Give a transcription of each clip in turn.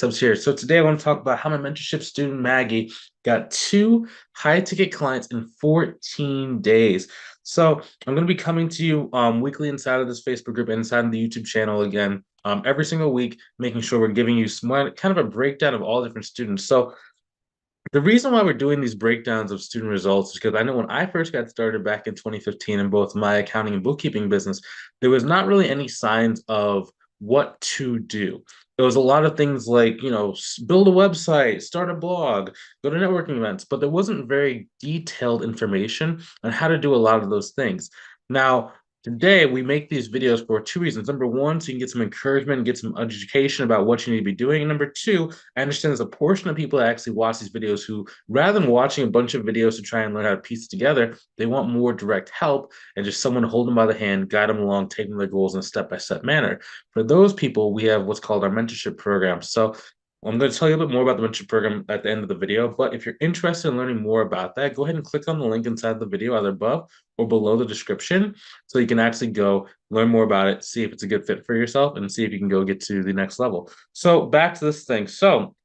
Tubbs here. So today I want to talk about how my mentorship student Maggie got two high-ticket clients in 14 days. So I'm going to be coming to you weekly inside of this Facebook group, inside of the YouTube channel again, every single week, making sure we're giving you some kind of a breakdown of all different students. So the reason why we're doing these breakdowns of student results is because I know when I first got started back in 2015 in both my accounting and bookkeeping business, there was not really any signs of what to do. There was a lot of things like, build a website, start a blog, go to networking events, but there wasn't very detailed information on how to do a lot of those things. Now, today, we make these videos for two reasons. Number one, so you can get some encouragement, get some education about what you need to be doing. And number two, I understand there's a portion of people that actually watch these videos who, rather than watching a bunch of videos to try and learn how to piece it together, they want more direct help and just someone to hold them by the hand, guide them along, take them to their goals in a step-by-step manner. For those people, we have what's called our mentorship program. So I'm going to tell you a bit more about the mentorship program at the end of the video, but if you're interested in learning more about that, go ahead and click on the link inside the video, either above or below the description, so you can actually go learn more about it, see if it's a good fit for yourself, and see if you can go get to the next level. So back to this thing. So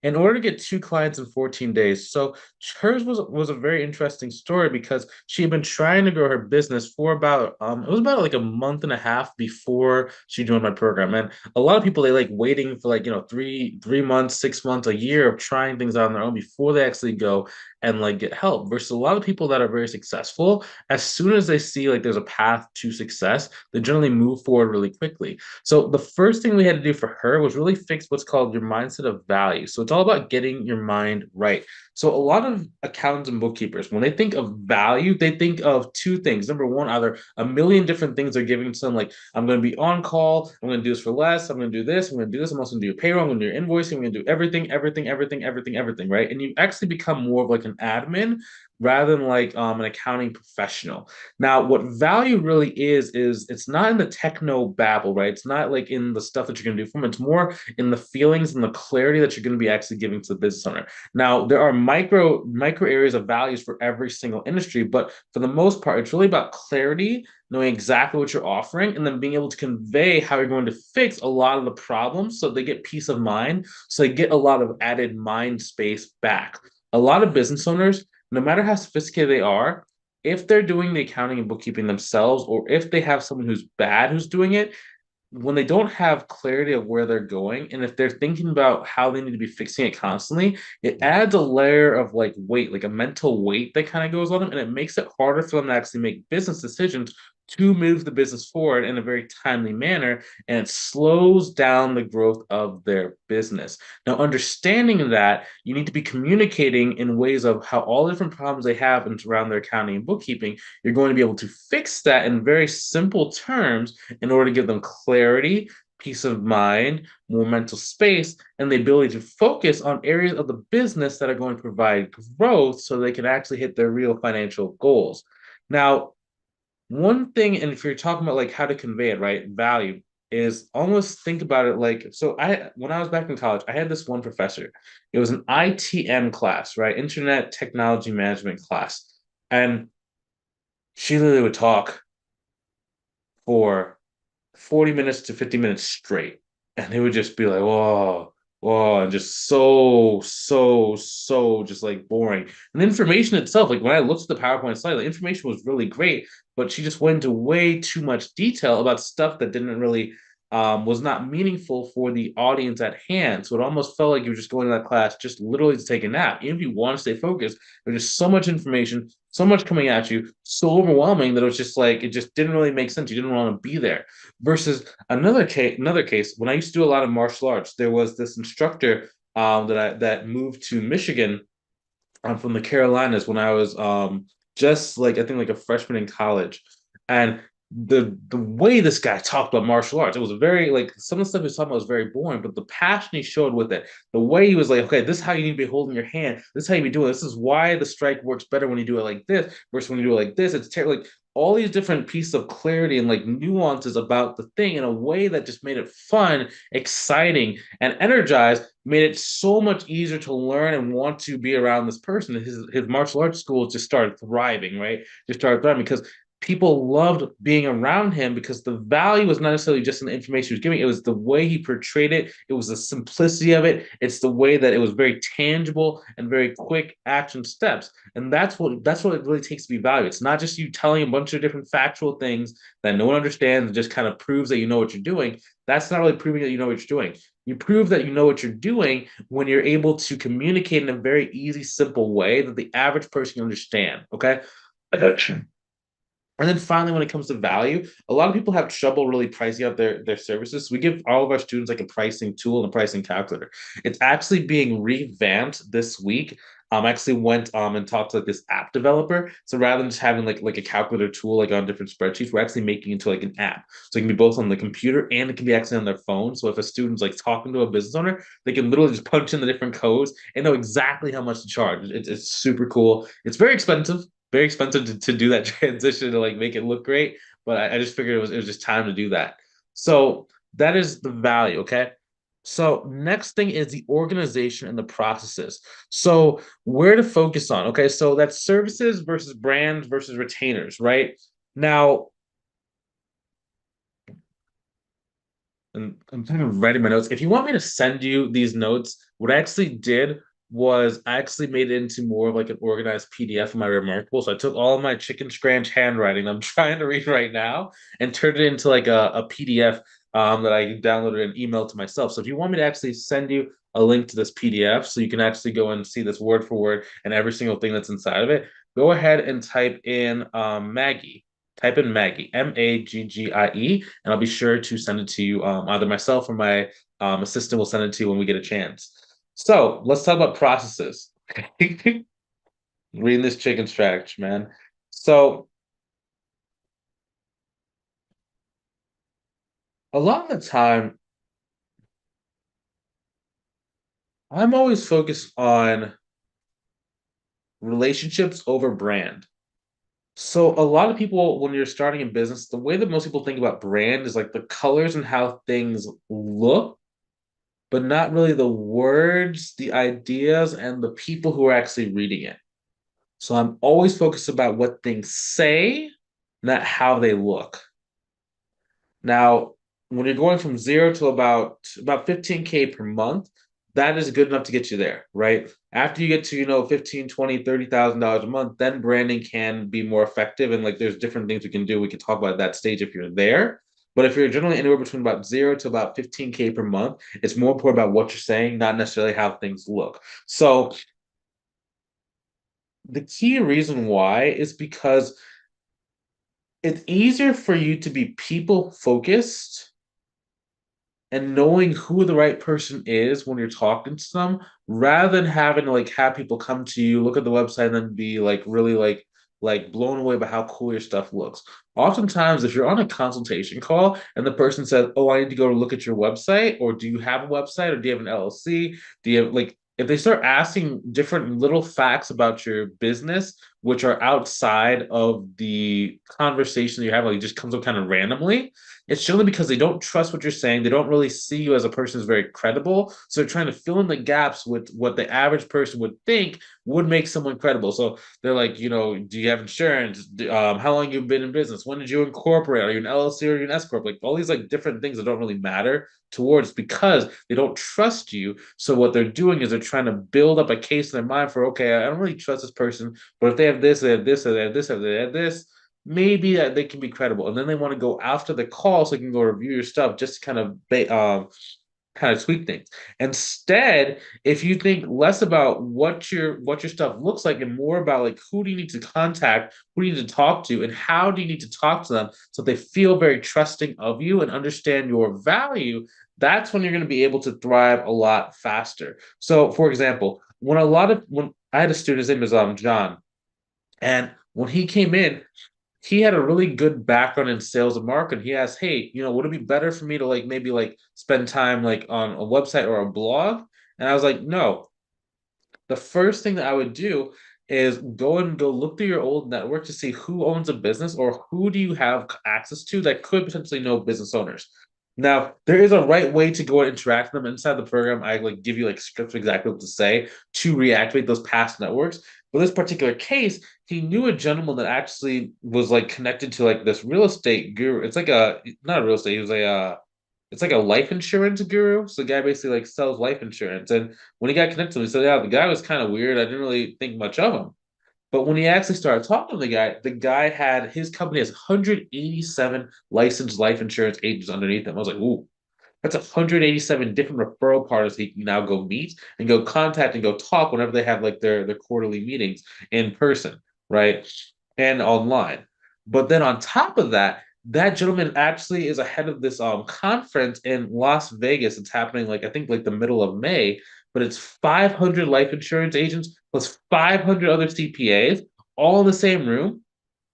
in order to get two clients in 14 days. So hers was a very interesting story because she had been trying to grow her business for about it was about like a month and a half before she joined my program. And a lot of people they like waiting for like three months, 6 months, a year of trying things out on their own before they actually go and like get help. Versus a lot of people that are very successful, as soon as they see like there's a path to success, they generally move forward really quickly. So the first thing we had to do for her was really fix what's called your mindset of value. So it's all about getting your mind right. So a lot of accountants and bookkeepers, when they think of value, they think of two things. Number one, either a million different things they're giving to them, like I'm going to be on call, I'm going to do this for less, I'm going to do this, I'm going to do this, I'm also going to do your payroll, I'm going to do your invoicing, I'm going to do everything, right? And you actually become more of like an admin rather than like an accounting professional. Now, what value really is it's not in the techno babble, right? It's not like in the stuff that you're going to do from. It's more in the feelings and the clarity that you're going to be actually giving to the business owner. Now, there are micro areas of values for every single industry, but for the most part, it's really about clarity, knowing exactly what you're offering, and then being able to convey how you're going to fix a lot of the problems so they get peace of mind, so they get a lot of added mind space back. A lot of business owners, no matter how sophisticated they are, if they're doing the accounting and bookkeeping themselves, or if they have someone who's bad who's doing it, when they don't have clarity of where they're going, and if they're thinking about how they need to be fixing it constantly, it adds a layer of like weight, like a mental weight that kind of goes on them, and it makes it harder for them to actually make business decisions to move the business forward in a very timely manner, and it slows down the growth of their business. Now, understanding that, you need to be communicating in ways of how all the different problems they have around their accounting and bookkeeping, you're going to be able to fix that in very simple terms in order to give them clarity, peace of mind, more mental space, and the ability to focus on areas of the business that are going to provide growth so they can actually hit their real financial goals. Now, one thing, and if you're talking about like how to convey it, right, value is almost think about it like so. When I was back in college, I had this one professor. It was an ITM class, right, Internet Technology Management class, and she literally would talk for 40 minutes to 50 minutes straight. And it would just be like, whoa, whoa, and just so just like boring. And the information itself, like when I looked at the PowerPoint slide, the information was really great, but she just went into way too much detail about stuff that didn't really was not meaningful for the audience at hand. So it almost felt like you were just going to that class just literally to take a nap. Even if you want to stay focused, there's just so much information, so much coming at you, so overwhelming that it was just like it just didn't really make sense. You didn't want to be there. Versus another case, when I used to do a lot of martial arts, there was this instructor that moved to Michigan. From the Carolinas when I was just like I think like a freshman in college, and the way this guy talked about martial arts, it was very like some of the stuff he was talking about was very boring, but the passion he showed with it, the way he was like, okay, this is how you need to be holding your hand, this is how you be doing this is why the strike works better when you do it like this versus when you do it like this. It's terrible. Like all these different pieces of clarity and like nuances about the thing in a way that just made it fun, exciting, and energized, made it so much easier to learn and want to be around this person. His martial arts school just started thriving, right? Just started thriving because people loved being around him because the value was not necessarily just in the information he was giving. It was the way he portrayed it. It was the simplicity of it. It's the way that it was very tangible and very quick action steps. And that's what it really takes to be valued. It's not just you telling a bunch of different factual things that no one understands and just kind of proves that you know what you're doing. That's not really proving that you know what you're doing. You prove that you know what you're doing when you're able to communicate in a very easy, simple way that the average person can understand. Okay. And then finally, when it comes to value, a lot of people have trouble really pricing out their services. So we give all of our students like a pricing tool and a pricing calculator. It's actually being revamped this week. I actually went and talked to like this app developer. So rather than just having like a calculator tool like on different spreadsheets, we're actually making it into like an app. So it can be both on the computer and it can be actually on their phone. So if a student's like talking to a business owner, they can literally just punch in the different codes and know exactly how much to charge. It's super cool. It's very expensive to do that transition to like make it look great. But I just figured it was just time to do that. So that is the value. Okay. So next thing is the organization and the processes. So where to focus on? Okay, so that's services versus brands versus retainers, right? Now, and I'm kind of writing my notes. If you want me to send you these notes, what I actually did was I actually made it into more of like an organized PDF of my remarkable. So I took all of my chicken scratch handwriting I'm trying to read right now and turned it into like a PDF that I downloaded and emailed to myself. So if you want me to actually send you a link to this PDF so you can actually go and see this word for word and every single thing that's inside of it, go ahead and type in Maggie. Type in Maggie, Maggie, and I'll be sure to send it to you. Either myself or my assistant will send it to you when we get a chance. So let's talk about processes. Reading this chicken scratch, man. So a lot of the time, I'm always focused on relationships over brand. So a lot of people, when you're starting a business, the way that most people think about brand is like the colors and how things look, but not really the words, the ideas, and the people who are actually reading it. So I'm always focused about what things say, not how they look. Now, when you're going from zero to about 15K per month, that is good enough to get you there, right? After you get to, 15, 20, $30,000 a month, then branding can be more effective. And like there's different things we can do. We can talk about that stage if you're there. But if you're generally anywhere between about zero to about 15K per month, it's more important about what you're saying, not necessarily how things look. So the key reason why is because it's easier for you to be people focused and knowing who the right person is when you're talking to them rather than having to like have people come to you look at the website and then be like really like blown away by how cool your stuff looks. Oftentimes if you're on a consultation call and the person says, oh, I need to go look at your website, or do you have a website, or do you have an LLC, do you have like, if they start asking different little facts about your business which are outside of the conversation you have, like it just comes up kind of randomly, it's generally because they don't trust what you're saying. They don't really see you as a person who's very credible. So they're trying to fill in the gaps with what the average person would think would make someone credible. So they're like, do you have insurance? How long you've been in business? When did you incorporate? Are you an LLC or are you an S corp? Like all these like different things that don't really matter towards, because they don't trust you. So what they're doing is they're trying to build up a case in their mind for, okay, I don't really trust this person, but if they have this, they have this, they have this, they have this, maybe that they can be credible. And then they want to go after the call so they can go review your stuff just to kind of tweak things. Instead, if you think less about what your stuff looks like and more about like who do you need to contact, who do you need to talk to, and how do you need to talk to them so they feel very trusting of you and understand your value, that's when you're going to be able to thrive a lot faster. So, for example, when I had a student, his name is John, and when he came in, he had a really good background in sales and marketing. He asked, hey, would it be better for me to like maybe like spend time like on a website or a blog? And I was like, no. The first thing that I would do is go look through your old network to see who owns a business or who do you have access to that could potentially know business owners. Now, there is a right way to go and interact with them inside the program. I like give you like scripts exactly what to say to reactivate those past networks. But this particular case, he knew a gentleman that actually was like connected to like this real estate guru. It's like a not a real estate, he was a it's like a life insurance guru. So the guy basically like sells life insurance. And when he got connected to him, he said, yeah, the guy was kind of weird. I didn't really think much of him. But when he actually started talking to the guy had his company has 187 licensed life insurance agents underneath him. I was like, ooh, that's 187 different referral partners he can now go meet and go contact and go talk whenever they have like their quarterly meetings in person, right? And online. But then on top of that, that gentleman actually is ahead of this conference in Las Vegas. It's happening like I think like the middle of May, but it's 500 life insurance agents plus 500 other CPAs all in the same room.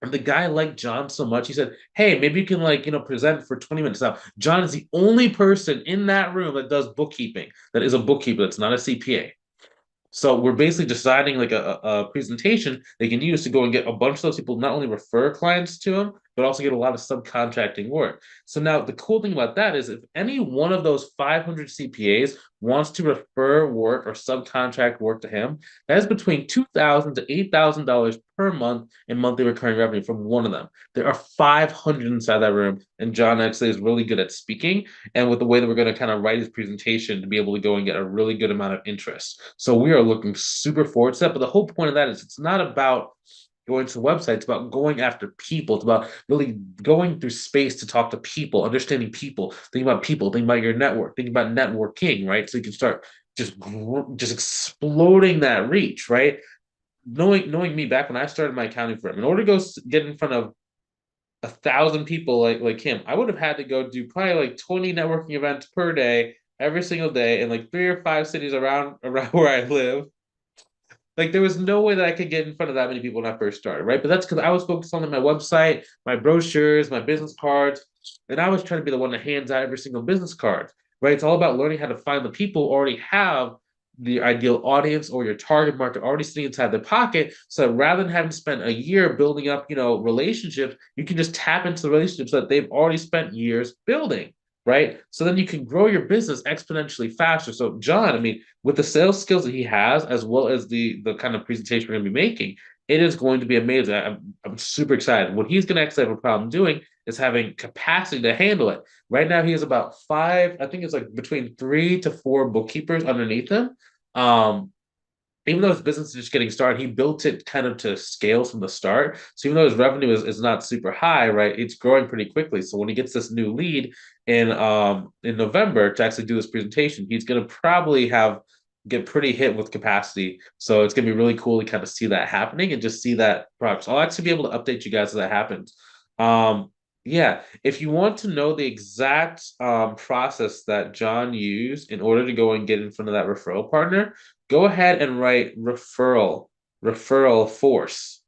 And the guy liked John so much, he said, hey, maybe you can like, present for 20 minutes. Now, John is the only person in that room that does bookkeeping, that is a bookkeeper, that's not a CPA. So we're basically deciding like a presentation they can use to go and get a bunch of those people not only refer clients to them, but also get a lot of subcontracting work. So now the cool thing about that is if any one of those 500 CPAs wants to refer work or subcontract work to him, that is between $2,000 to $8,000 per month in monthly recurring revenue from one of them. There are 500 inside that room, and John actually is really good at speaking and with the way that we're going to kind of write his presentation to be able to go and get a really good amount of interest. So we are looking super forward to that. But the whole point of that is it's not about going to the website, it's about going after people. It's about really going through space to talk to people, understanding people, thinking about your network, thinking about networking, right? So you can start just exploding that reach, right? Knowing me back when I started my accounting firm, in order to go get in front of 1,000 people like him, I would have had to go do probably like 20 networking events per day, every single day, in like 3 or 5 cities around where I live. Like there was no way that I could get in front of that many people when I first started, right? But that's because I was focused on my website, my brochures, my business cards, and I was trying to be the one that hands out every single business card, right? It's all about learning how to find the people who already have the ideal audience or your target market already sitting inside their pocket. So rather than having to spend a year building up, relationships, you can just tap into the relationships that they've already spent years building, right? So then you can grow your business exponentially faster. So John, I mean, with the sales skills that he has, as well as the kind of presentation we're going to be making, it is going to be amazing. I'm super excited. What he's going to actually have a problem doing is having capacity to handle it. Right now, he has about five, I think it's like between 3 to 4 bookkeepers underneath him. Um, Even though his business is just getting started, he built it kind of to scale from the start. So even though his revenue is not super high, right, it's growing pretty quickly. So when he gets this new lead in November to actually do this presentation, he's gonna probably get pretty hit with capacity. So it's gonna be really cool to kind of see that happening and just see that progress. I'll actually be able to update you guys as that happens. Um, yeah, if you want to know the exact process that John used in order to go and get in front of that referral partner, go ahead and write referral force,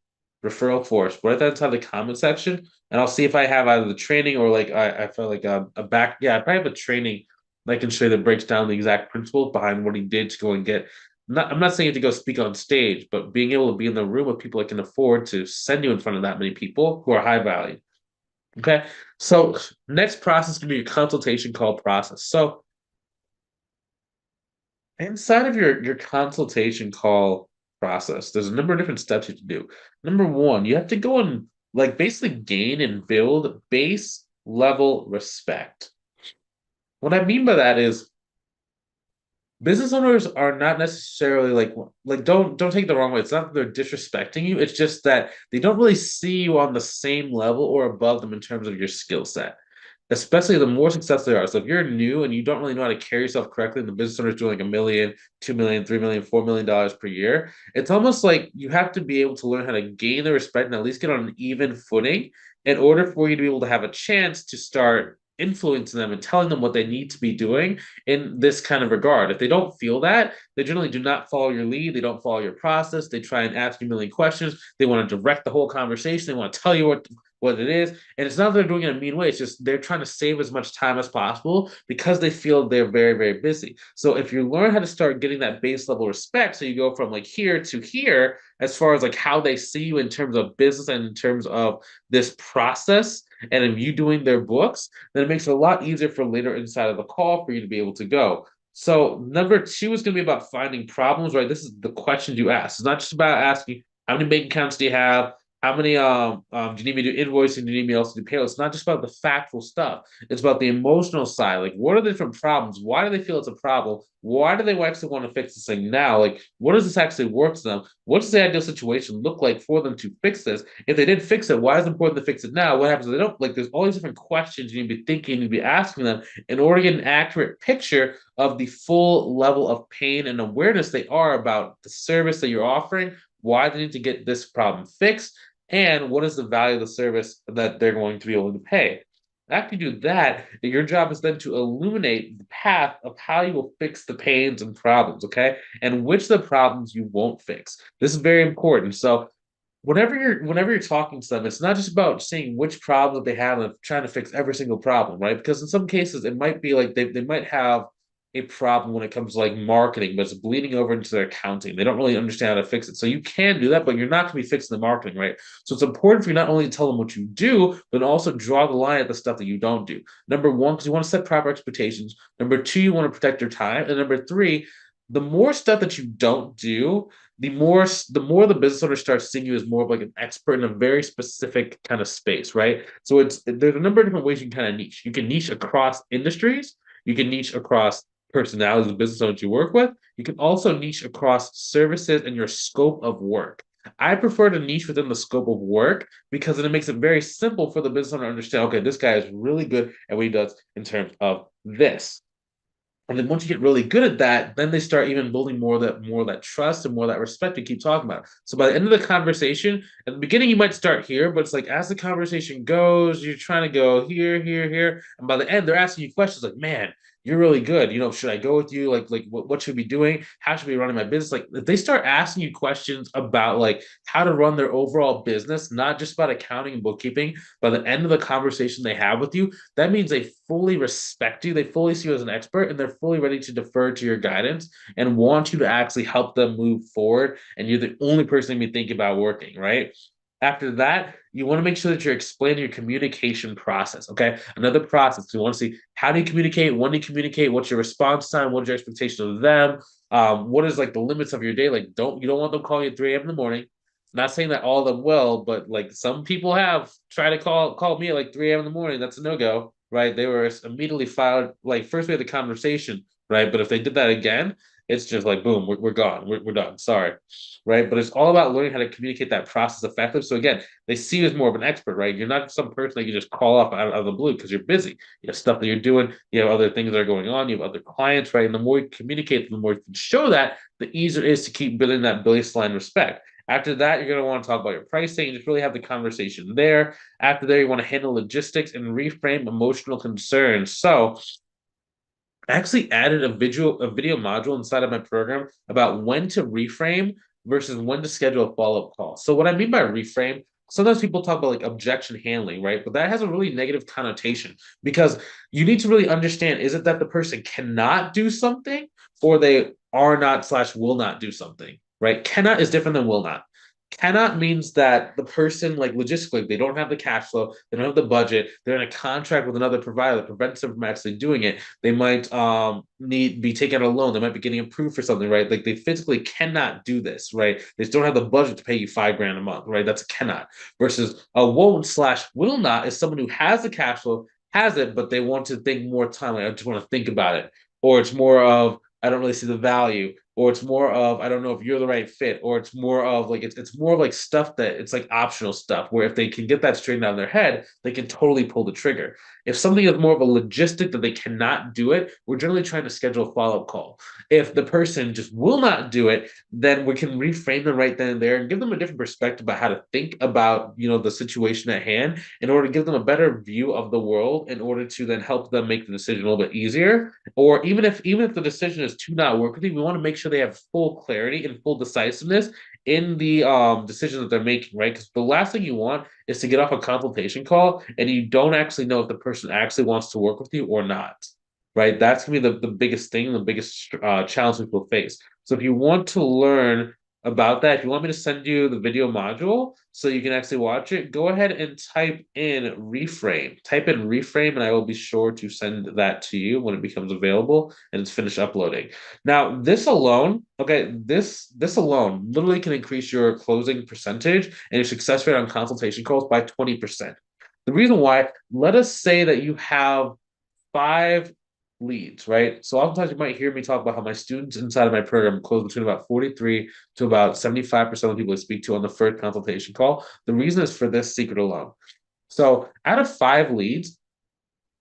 referral force. Write that inside the comment section, and I'll see if I have either the training or like I felt like a back. Yeah, I probably have a training that I can show you that breaks down the exact principles behind what he did to go and get. I'm not saying to go speak on stage, but being able to be in the room with people that can afford to send you in front of that many people who are high value. Okay, so next process can be your consultation call process. So inside of your consultation call process, there's a number of different steps you have to do. Number one, you have to go and like basically gain and build base level respect. What I mean by that is business owners are not necessarily like don't take the wrong way. It's not that they're disrespecting you. It's just that they don't really see you on the same level or above them in terms of your skill set. Especially the more successful they are. So if you're new and you don't really know how to carry yourself correctly, and the business owner is doing like a million, 2 million, 3 million, $4 million per year, it's almost like you have to be able to learn how to gain the respect and at least get on an even footing in order for you to be able to have a chance to start influencing them and telling them what they need to be doing in this kind of regard. If they don't feel that, they generally do not follow your lead. They don't follow your process. They try and ask you a million questions. They want to direct the whole conversation. They want to tell you what it is. And it's not that they're doing it in a mean way. It's just they're trying to save as much time as possible because they feel they're very, very busy. So if you learn how to start getting that base level respect, so you go from like here to here, as far as like how they see you in terms of business and in terms of this process, and if you doing their books, then it makes it a lot easier for later inside of the call for you to be able to go. So number two is going to be about finding problems, right? This is the questions you ask. It's not just about asking how many bank accounts do you have, how many do you need me to do invoicing, do you need me also to do payroll? It's not just about the factual stuff. It's about the emotional side. Like, what are the different problems? Why do they feel it's a problem? Why do they actually want to fix this thing now? Like, what does this actually work to them? What does the ideal situation look like for them to fix this? If they did fix it, why is it important to fix it now? What happens if they don't? Like, there's all these different questions you need to be thinking, you need to be asking them in order to get an accurate picture of the full level of pain and awareness they are about the service that you're offering, why they need to get this problem fixed, and what is the value of the service that they're going to be able to pay. After you do that, your job is then to illuminate the path of how you will fix the pains and problems, okay? And which of the problems you won't fix. This is very important. So whenever you're talking to them, it's not just about seeing which problem they have and trying to fix every single problem, right? Because in some cases it might be like they might have a problem when it comes to like marketing, but it's bleeding over into their accounting. They don't really understand how to fix it. So you can do that, but you're not going to be fixing the marketing, right? So it's important for you not only to tell them what you do, but also draw the line at the stuff that you don't do. Number one, because you want to set proper expectations. Number two, you want to protect your time. And number three, the more stuff that you don't do, the more the business owner starts seeing you as more of like an expert in a very specific kind of space, right? So there's a number of different ways you can kind of niche. You can niche across industries, you can niche across personalities of business owners you work with. You can also niche across services and your scope of work. I prefer to niche within the scope of work because then it makes it very simple for the business owner to understand, okay, this guy is really good at what he does in terms of this. And then once you get really good at that, then they start even building more of that trust and more of that respect we keep talking about. So by the end of the conversation, at the beginning you might start here, but it's like as the conversation goes, you're trying to go here, here, here, and by the end they're asking you questions like, "Man, you're really good. Should I go with you? Like what should we be doing? How should we be running my business?" Like if they start asking you questions about like how to run their overall business, not just about accounting and bookkeeping, by the end of the conversation they have with you, that means they fully respect you. They fully see you as an expert and they're fully ready to defer to your guidance and want you to actually help them move forward. And you're the only person they be thinking about working, right? After that, you want to make sure that you're explaining your communication process. Okay. Another process. You want to see how do you communicate? When do you communicate? What's your response time? What is your expectation of them? What is like the limits of your day? Like, you don't want them calling you at 3 a.m. in the morning. Not saying that all of them will, but like some people have tried to call me at like 3 a.m. in the morning. That's a no-go, right? They were immediately filed, like first we had the conversation, right? But if they did that again, it's just like boom, we're gone. We're done. Sorry. Right. But it's all about learning how to communicate that process effectively. So again, they see you as more of an expert, right? You're not some person that you just call up out of the blue because you're busy. You have stuff that you're doing, you have other things that are going on, you have other clients, right? And the more you communicate, the more you can show that, the easier it is to keep building that baseline respect. After that, you're going to want to talk about your pricing and just really have the conversation there. After there, you want to handle logistics and reframe emotional concerns. So I actually added a video module inside of my program about when to reframe versus when to schedule a follow-up call. So what I mean by reframe, sometimes people talk about like objection handling, right? But that has a really negative connotation because you need to really understand, is it that the person cannot do something or they are not slash will not do something, right? Cannot is different than will not. Cannot means that the person, like logistically, they don't have the cash flow, they don't have the budget, they're in a contract with another provider that prevents them from actually doing it. They might need be taking out a loan, they might be getting approved for something, right? Like they physically cannot do this, right? They just don't have the budget to pay you $5,000 a month, right? That's a cannot. Versus a won't slash will not is someone who has the cash flow, has it, but they want to think more time. Like I just want to think about it. Or it's more of I don't really see the value, or it's more of I don't know if you're the right fit, or it's more of like it's more of like stuff that it's like optional stuff where if they can get that straightened out in their head, they can totally pull the trigger. If something is more of a logistic that they cannot do it, we're generally trying to schedule a follow-up call. If the person just will not do it, then we can reframe them right then and there and give them a different perspective about how to think about the situation at hand in order to give them a better view of the world in order to then help them make the decision a little bit easier. Or even if the decision is to not work with you, we want to make sure they have full clarity and full decisiveness in the decision that they're making, right? Because the last thing you want is to get off a consultation call and you don't actually know if the person actually wants to work with you or not, right? That's gonna be the biggest thing, the biggest challenge people face. So if you want to learn about that, if you want me to send you the video module so you can actually watch it, go ahead and type in reframe. Type in reframe, and I will be sure to send that to you when it becomes available and it's finished uploading. Now, this alone, okay, this alone literally can increase your closing percentage and your success rate on consultation calls by 20%. The reason why, let us say that you have 5 leads, right? So oftentimes you might hear me talk about how my students inside of my program close between about 43 to about 75% of the people I speak to on the first consultation call. The reason is for this secret alone. So out of 5 leads,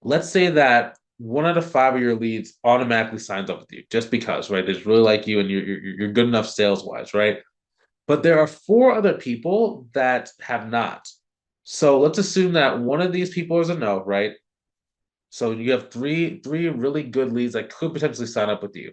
let's say that 1 out of 5 of your leads automatically signs up with you just because, right? They just really like you and you're good enough sales wise, right? But there are 4 other people that have not. So let's assume that one of these people is a no, right? So you have three really good leads that could potentially sign up with you.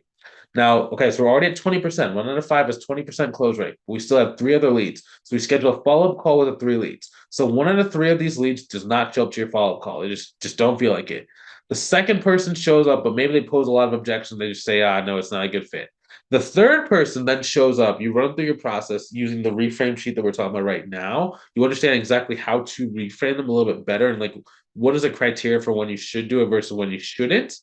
Now, okay, so we're already at 20%. 1 out of 5 is 20% close rate. We still have 3 other leads. So we schedule a follow-up call with the 3 leads. So 1 out of 3 of these leads does not show up to your follow-up call. They just don't feel like it. The second person shows up, but maybe they pose a lot of objections. They just say, no, it's not a good fit. The third person then shows up. You run through your process using the reframe sheet that we're talking about right now. You understand exactly how to reframe them a little bit better and like what is the criteria for when you should do it versus when you shouldn't.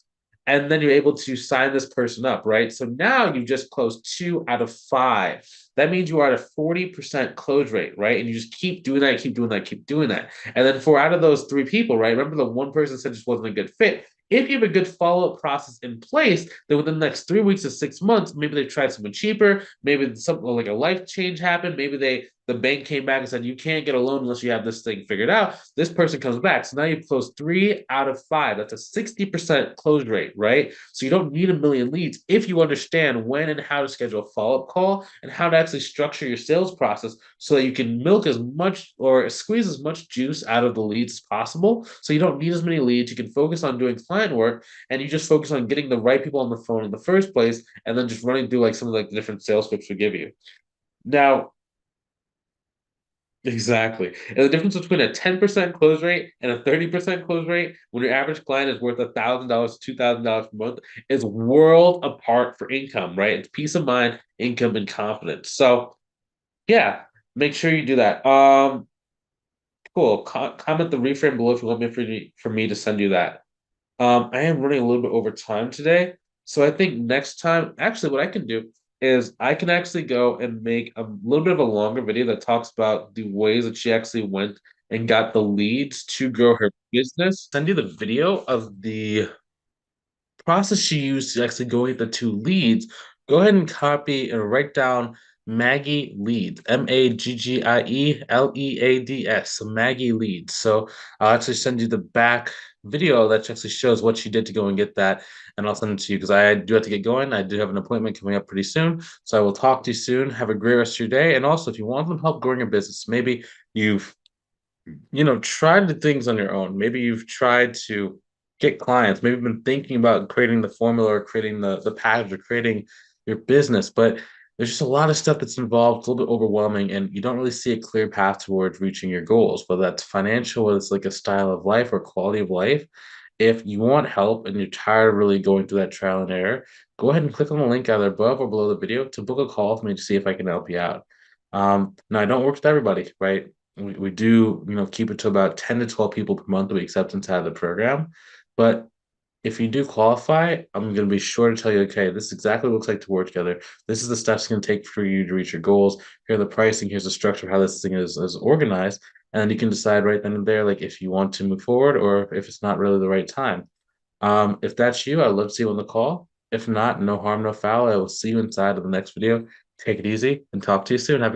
And then you're able to sign this person up, right? So now you've just closed 2 out of 5. That means you are at a 40% close rate, right? And you just keep doing that, keep doing that, keep doing that. And then 4 out of those 3 people, right? Remember the one person said just wasn't a good fit. If you have a good follow-up process in place, then within the next 3 weeks to 6 months, maybe they tried someone cheaper, maybe something like a life change happened, maybe the bank came back and said you can't get a loan unless you have this thing figured out. This person comes back. So now you've closed 3 out of 5. That's a 60% close rate, right? So you don't need a million leads if you understand when and how to schedule a follow-up call and how to actually structure your sales process so that you can milk as much or squeeze as much juice out of the leads as possible. So you don't need as many leads. You can focus on doing client work and you just focus on getting the right people on the phone in the first place and then just running through like some of like the different sales scripts we give you. Now, exactly. And the difference between a 10% close rate and a 30% close rate when your average client is worth $1,000 to $2,000 per month is world apart for income, right? It's peace of mind, income, and confidence. So yeah, make sure you do that. Cool. Comment the reframe below if you want me for me to send you that. I am running a little bit over time today. So I think next time, actually, what I can do is I can actually go and make a little bit of a longer video that talks about the ways that she actually went and got the leads to grow her business. Send you the video of the process she used to actually go get the 2 leads. Go ahead and copy and write down Maggie Leads, Maggieleads, so Maggie Leads. So I'll actually send you the back video that actually shows what she did to go and get that, and I'll send it to you because I do have to get going. I do have an appointment coming up pretty soon, so I will talk to you soon. Have a great rest of your day, and also if you want some help growing your business, maybe you've tried the things on your own. Maybe you've tried to get clients. Maybe you've been thinking about creating the formula or creating the package or creating your business, but there's just a lot of stuff that's involved. It's a little bit overwhelming, and you don't really see a clear path towards reaching your goals, whether that's financial, whether it's like a style of life or quality of life. If you want help and you're tired of really going through that trial and error, go ahead and click on the link either above or below the video to book a call with me to see if I can help you out. Now I don't work with everybody, right? We do, keep it to about 10 to 12 people per month that we accept inside the program. But if you do qualify, I'm going to be sure to tell you, okay, this is exactly what it looks like to work together. This is the steps it's going to take for you to reach your goals. Here are the pricing. Here's the structure of how this thing is organized. And then you can decide right then and there, like if you want to move forward or if it's not really the right time. If that's you, I'd love to see you on the call. If not, no harm, no foul. I will see you inside of the next video. Take it easy and talk to you soon. Have a good